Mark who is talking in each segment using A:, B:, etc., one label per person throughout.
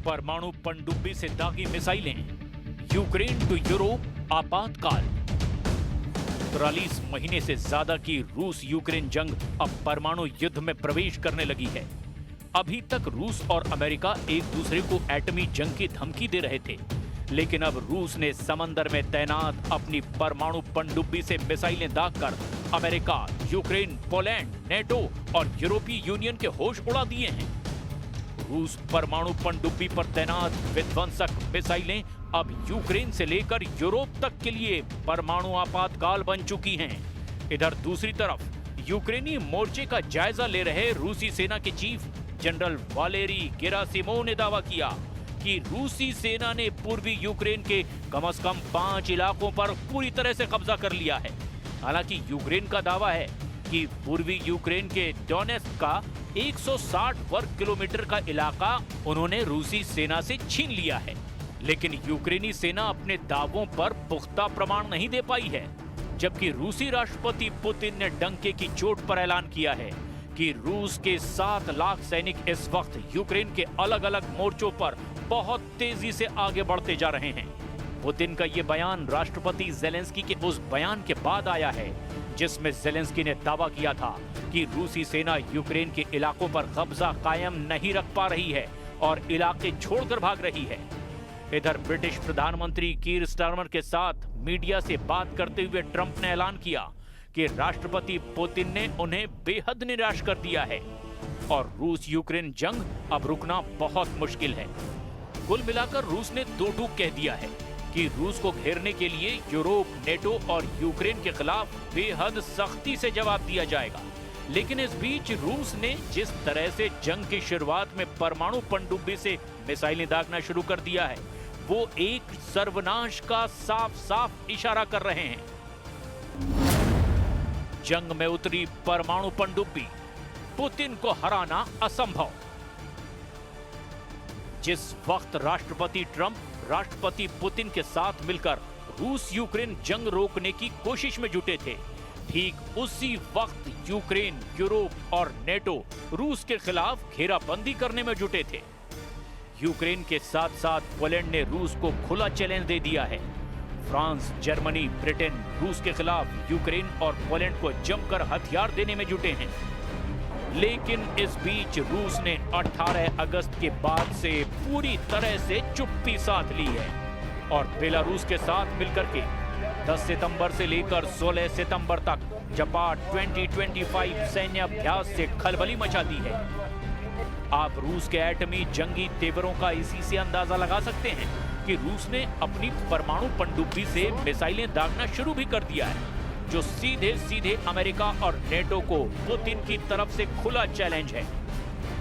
A: परमाणु पनडुब्बी से दागी मिसाइलें, यूक्रेन टू यूरोप आपातकाल। 43 महीने से ज्यादा की रूस यूक्रेन जंग अब परमाणु युद्ध में प्रवेश करने लगी है। अभी तक रूस और अमेरिका एक दूसरे को एटमी जंग की धमकी दे रहे थे, लेकिन अब रूस ने समंदर में तैनात अपनी परमाणु पनडुब्बी से मिसाइलें दागकर अमेरिका, यूक्रेन, पोलैंड, नेटो और यूरोपीय यूनियन के होश उड़ा दिए हैं। रूस परमाणु पनडुब्बी पर तैनात विध्वंसक मिसाइलें अब यूक्रेन से लेकर यूरोप तक के लिए परमाणु आपातकाल बन चुकी हैं। इधर दूसरी तरफ यूक्रेनी मोर्चे का जायजा ले रहे रूसी सेना के चीफ जनरल वालेरी गेरासिमोव ने दावा किया कि रूसी सेना ने पूर्वी यूक्रेन के कम से कम 5 इलाकों पर पूरी तरह से कब्जा कर लिया है। हालांकि यूक्रेन का दावा है कि पूर्वी यूक्रेन के डोनेस्क का 160 वर्ग किलोमीटर का इलाका उन्होंने रूसी सेना से छीन लिया है, लेकिन यूक्रेनी सेना अपने दावों पर पुख्ता प्रमाण नहीं दे पाई है। जबकि रूसी राष्ट्रपति पुतिन ने डंके की चोट पर ऐलान किया है कि रूस के 7 लाख सैनिक इस वक्त यूक्रेन के अलग अलग मोर्चों पर बहुत तेजी से आगे बढ़ते जा रहे हैं। पुतिन का ये बयान राष्ट्रपति जेलेंस्की के उस बयान के बाद आया है जिसमें जेलेंस्की ने दावा किया था कि रूसी सेना यूक्रेन के इलाकों पर कब्जा कायम नहीं रख पा रही है और इलाके छोड़कर भाग रही है। इधर ब्रिटिश प्रधानमंत्री कीर स्टारमर के साथ मीडिया से बात करते हुए ट्रंप ने ऐलान किया कि राष्ट्रपति पुतिन ने उन्हें बेहद निराश कर दिया है और रूस यूक्रेन जंग अब रुकना बहुत मुश्किल है। कुल मिलाकर रूस ने दो टूक कह दिया है कि रूस को घेरने के लिए यूरोप, नेटो और यूक्रेन के खिलाफ बेहद सख्ती से जवाब दिया जाएगा। लेकिन इस बीच रूस ने जिस तरह से जंग की शुरुआत में परमाणु पनडुब्बी से मिसाइलें दागना शुरू कर दिया है, वो एक सर्वनाश का साफ साफ इशारा कर रहे हैं। जंग में उतरी परमाणु पनडुब्बी, पुतिन को हराना असंभव। जिस वक्त राष्ट्रपति ट्रंप राष्ट्रपति पुतिन के साथ मिलकर रूस यूक्रेन जंग रोकने की कोशिश में जुटे थे, ठीक उसी वक्त यूक्रेन, यूरोप और नेटो रूस के खिलाफ घेराबंदी करने में जुटे थे। यूक्रेन के साथ साथ पोलैंड ने रूस को खुला चैलेंज दे दिया है। फ्रांस, जर्मनी, ब्रिटेन रूस के खिलाफ यूक्रेन और पोलैंड को जमकर हथियार देने में जुटे हैं। लेकिन इस बीच रूस ने 18 अगस्त के बाद से पूरी तरह से चुप्पी साध ली है और बेलारूस के साथ मिलकर के 10 सितंबर से लेकर 16 सितंबर तक जपाट 2025 सैन्य अभ्यास से खलबली मचा दी है। आप रूस के एटमी जंगी तेवरों का इसी से अंदाजा लगा सकते हैं कि रूस ने अपनी परमाणु पनडुब्बी से मिसाइलें दागना शुरू भी कर दिया है, जो सीधे सीधे अमेरिका और नेटो को पुतिन की तरफ से खुला चैलेंज है।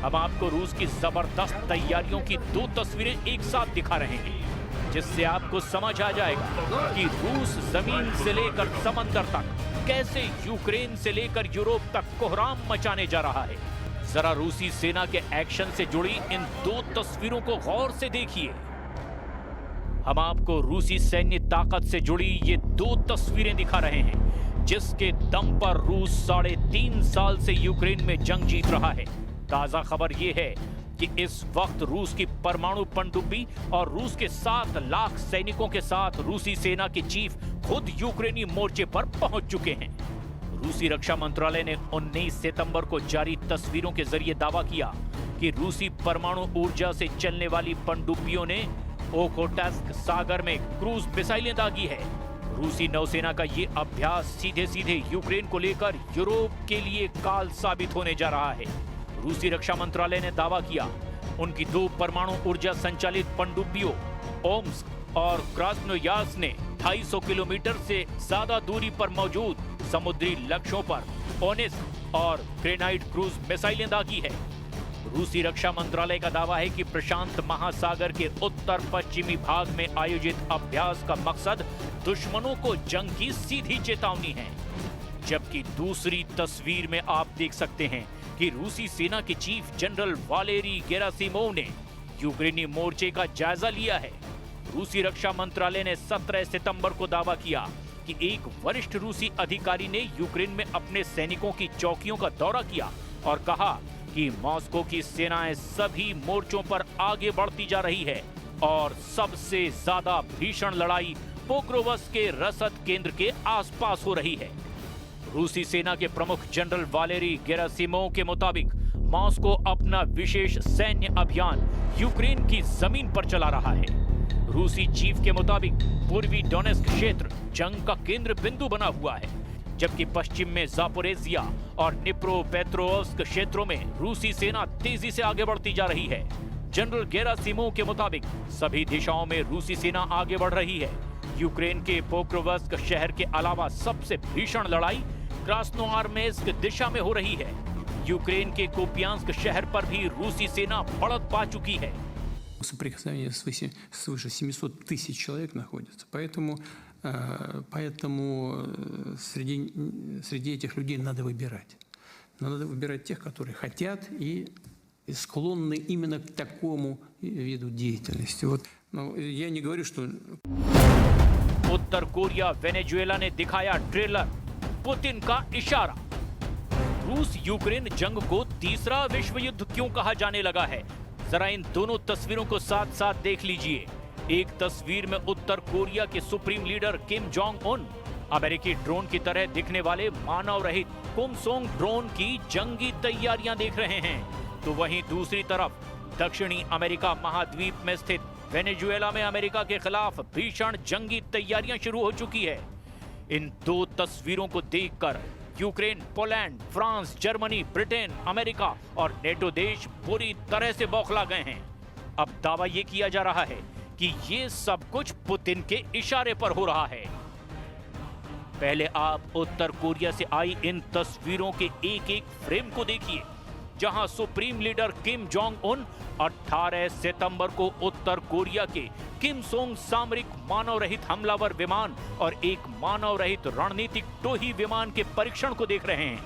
A: हम आपको रूस की जबरदस्त तैयारियों की 2 तस्वीरें एक साथ दिखा रहे हैं, जिससे आपको समझ आ जाएगा कि रूस जमीन से लेकर समंदर तक कैसे यूक्रेन से लेकर यूरोप तक कोहराम मचाने जा रहा है। जरा रूसी सेना के एक्शन से जुड़ी इन 2 तस्वीरों को गौर से देखिए। हम आपको रूसी सैन्य ताकत से जुड़ी ये 2 तस्वीरें दिखा रहे हैं, जिसके दम पर रूस 3.5 साल से यूक्रेन में जंग जीत रहा है। ताजा खबर ये है कि इस वक्त रूस की परमाणु पनडुब्बी और रूस के 7 लाख सैनिकों के साथ रूसी सेना के चीफ खुद यूक्रेनी मोर्चे पर पहुंच चुके हैं। रूसी रक्षा मंत्रालय ने 19 सितंबर को जारी तस्वीरों के जरिए दावा किया कि रूसी परमाणु ऊर्जा से चलने वाली पनडुब्बियों ने ओखोटस्क सागर में क्रूज मिसाइलें दागी है। रूसी नौसेना का ये अभ्यास सीधे सीधे यूक्रेन को लेकर यूरोप के लिए काल साबित होने जा रहा है। रूसी रक्षा मंत्रालय ने दावा किया उनकी 2 परमाणु ऊर्जा संचालित पनडुब्बियों ओम्स्क और क्रास्नोयार्स्क ने 250 किलोमीटर से ज्यादा दूरी पर मौजूद समुद्री लक्ष्यों पर ओनेस्क और ग्रेनाइट क्रूज मिसाइलें दागी है। रूसी रक्षा मंत्रालय का दावा है कि प्रशांत महासागर के उत्तर पश्चिमी भाग में आयोजित अभ्यास का मकसद दुश्मनों को जंग की सीधी चेतावनी है। जबकि दूसरी तस्वीर में आप देख सकते हैं कि रूसी सेना के चीफ जनरल वालेरी गेरासिमोव ने यूक्रेनी मोर्चे का जायजा लिया है। रूसी रक्षा मंत्रालय ने 17 सितंबर को दावा किया कि एक वरिष्ठ रूसी अधिकारी ने यूक्रेन में अपने सैनिकों की चौकियों का दौरा किया और कहा कि मॉस्को की सेनाएं सभी मोर्चों पर आगे बढ़ती जा रही है और सबसे ज्यादा भीषण लड़ाई पोक्रोवस्क के रसद केंद्र के आसपास हो रही है। रूसी सेना के प्रमुख जनरल वालेरी गेरासिमोव के मुताबिक मॉस्को अपना विशेष सैन्य अभियान यूक्रेन की जमीन पर चला रहा है। रूसी चीफ के मुताबिक पूर्वी डोनेस्क क्षेत्र जंग का केंद्र बिंदु बना हुआ है, जबकि पश्चिम में जापोरेजिया और निप्रोपेट्रोव्स्क क्षेत्रों में रूसी सेना तेजी से आगे बढ़ती जा रही है। जनरल गेरासिमोव के मुताबिक सभी दिशाओं में रूसी सेना आगे बढ़ रही है। यूक्रेन के पोक्रोवस्क शहर के अलावा सबसे भीषण लड़ाई क्रास्नोआर्मेस्क दिशा में हो रही है। यूक्रेन के कुपियांस्क शहर पर भी रूसी सेना बढ़त पा चुकी है।
B: Соприкосновение свыше 700 тысяч человек находится. Поэтому среди этих людей надо выбирать. Надо выбирать тех, которые хотят и склонны именно к такому виду деятельности. Вот, я не говорю, что...
A: उत्तर कोरिया वेनेजुएला ने दिखाया ट्रेलर, पुतिन का इशारा। रूस यूक्रेन जंग को तीसरा विश्व युद्ध क्यों कहा जाने लगा है, जरा इन दोनों तस्वीरों को साथ साथ देख लीजिए। एक तस्वीर में उत्तर कोरिया के supreme leader Kim Jong Un अमेरिकी ड्रोन की तरह दिखने वाले मानव रहित कुमसोंग ड्रोन की जंगी तैयारियां देख रहे हैं, तो वहीं दूसरी तरफ दक्षिणी अमेरिका महाद्वीप में स्थित वेनेजुएला में अमेरिका के खिलाफ भीषण जंगी तैयारियां शुरू हो चुकी है। इन दो तस्वीरों को देखकर Ukraine, Poland, France, Germany, Britain, America और नेटो देश पूरी तरह से बौखला गए हैं। अब दावा यह किया जा रहा है कि ये सब कुछ पुतिन के इशारे पर हो रहा है। पहले आप उत्तर कोरिया से आई इन तस्वीरों के एक एक फ्रेम को देखिए, जहां supreme leader Kim Jong Un 18 सितंबर को उत्तर कोरिया के किमसोंग सामरिक मानव रहित हमलावर विमान और एक मानव रहित रणनीतिक टोही विमान के परीक्षण को देख रहे हैं।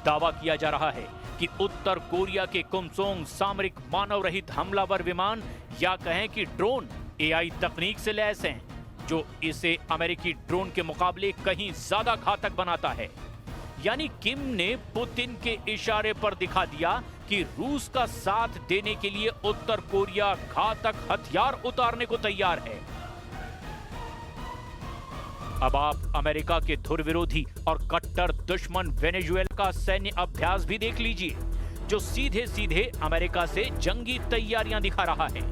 A: दावा किया जा रहा है कि उत्तर कोरिया के किमसोंग सामरिक मानव रहित हमलावर विमान या कहें कि ड्रोन एआई तकनीक से लैस हैं, जो इसे अमेरिकी ड्रोन के मुकाबले कहीं ज्यादा घातक बनाता है। यानी किम ने पुतिन के इशारे पर दिखा दिया कि रूस का साथ देने के लिए उत्तर कोरिया घातक हथियार उतारने को तैयार है। अब आप अमेरिका के धुर विरोधी और कट्टर दुश्मन वेनेजुएला का सैन्य अभ्यास भी देख लीजिए, जो सीधे सीधे अमेरिका से जंगी तैयारियां दिखा रहा है।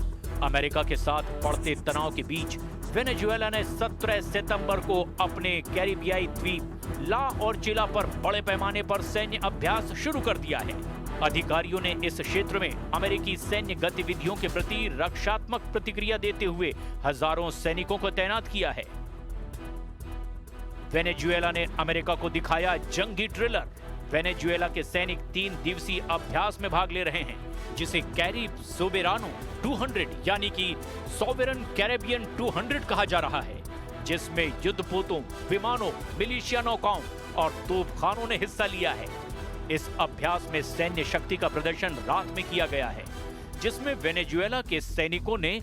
A: अमेरिका के साथ बढ़ते तनाव के बीच वेनेजुएला ने 17 सितंबर को अपने कैरिबियाई द्वीप ला ओर्चिला पर बड़े पैमाने पर सैन्य अभ्यास शुरू कर दिया है। अधिकारियों ने इस क्षेत्र में अमेरिकी सैन्य गतिविधियों के प्रति रक्षात्मक प्रतिक्रिया देते हुए हजारों सैनिकों को तैनात किया है। वेनेजुएला ने अमेरिका को दिखाया जंगी ट्रेलर। वेनेजुएला के सैनिक 3 दिवसीय अभ्यास में भाग ले रहे हैं, जिसे कैरिब सोबेरानो 200 यानी कि सोवेरन कैरेबियन 200 कहा जा रहा है, जिसमें युद्धपोतों, विमानों, मिलिशिया नौकाओं और तोपखानों ने हिस्सा लिया है। इस अभ्यास में सैन्य शक्ति का प्रदर्शन रात में किया गया है, जिसमें वेनेजुएला के सैनिकों ने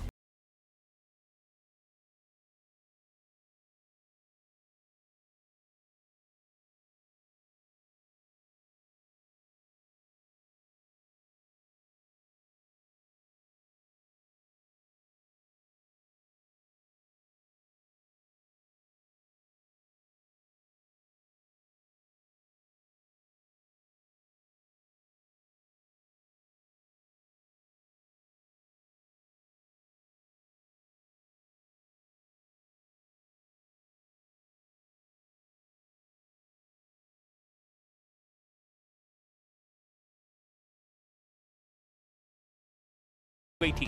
A: गई थी।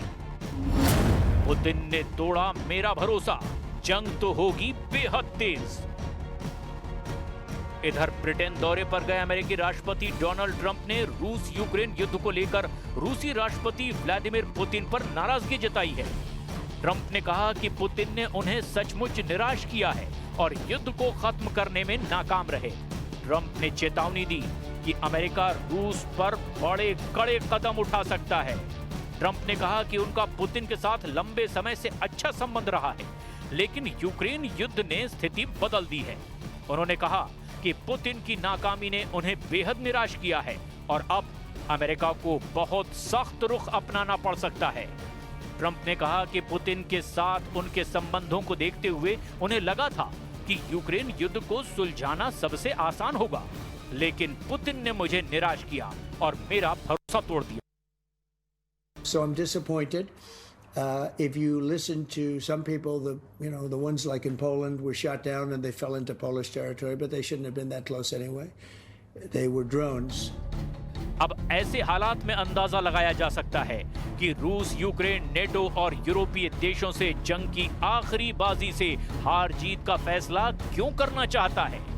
A: पुतिन ने तोड़ा मेरा भरोसा, जंग तो होगी बेहद तेज। इधर ब्रिटेन दौरे पर गए अमेरिकी राष्ट्रपति डोनाल्ड ट्रंप ने रूस यूक्रेन युद्ध को लेकर रूसी राष्ट्रपति व्लादिमीर पुतिन पर नाराजगी जताई है। ट्रंप ने कहा कि पुतिन ने उन्हें सचमुच निराश किया है और युद्ध को खत्म करने में नाकाम रहे। ट्रंप ने चेतावनी दी कि अमेरिका रूस पर बड़े कड़े कदम उठा सकता है। ट्रंप ने कहा कि उनका पुतिन के साथ लंबे समय से अच्छा संबंध रहा है, लेकिन यूक्रेन युद्ध ने स्थिति बदल दी है। उन्होंने कहा कि पुतिन की नाकामी ने उन्हें बेहद निराश किया है और अब अमेरिका को बहुत सख्त रुख अपनाना पड़ सकता है। ट्रंप ने कहा कि पुतिन के साथ उनके संबंधों को देखते हुए उन्हें लगा था कि यूक्रेन युद्ध को सुलझाना सबसे आसान होगा, लेकिन पुतिन ने मुझे निराश किया और मेरा भरोसा तोड़ दिया।
C: So I'm disappointed. If you listen to some people, the ones like in Poland were shot down and they fell into Polish territory, but they shouldn't have been that close anyway. They were drones.
A: अब ऐसे हालात में अंदाजा लगाया जा सकता है कि रूस यूक्रेन, नेटो और यूरोपीय देशों से जंग की आखिरी बाजी से हार जीत का फैसला क्यों करना चाहता है।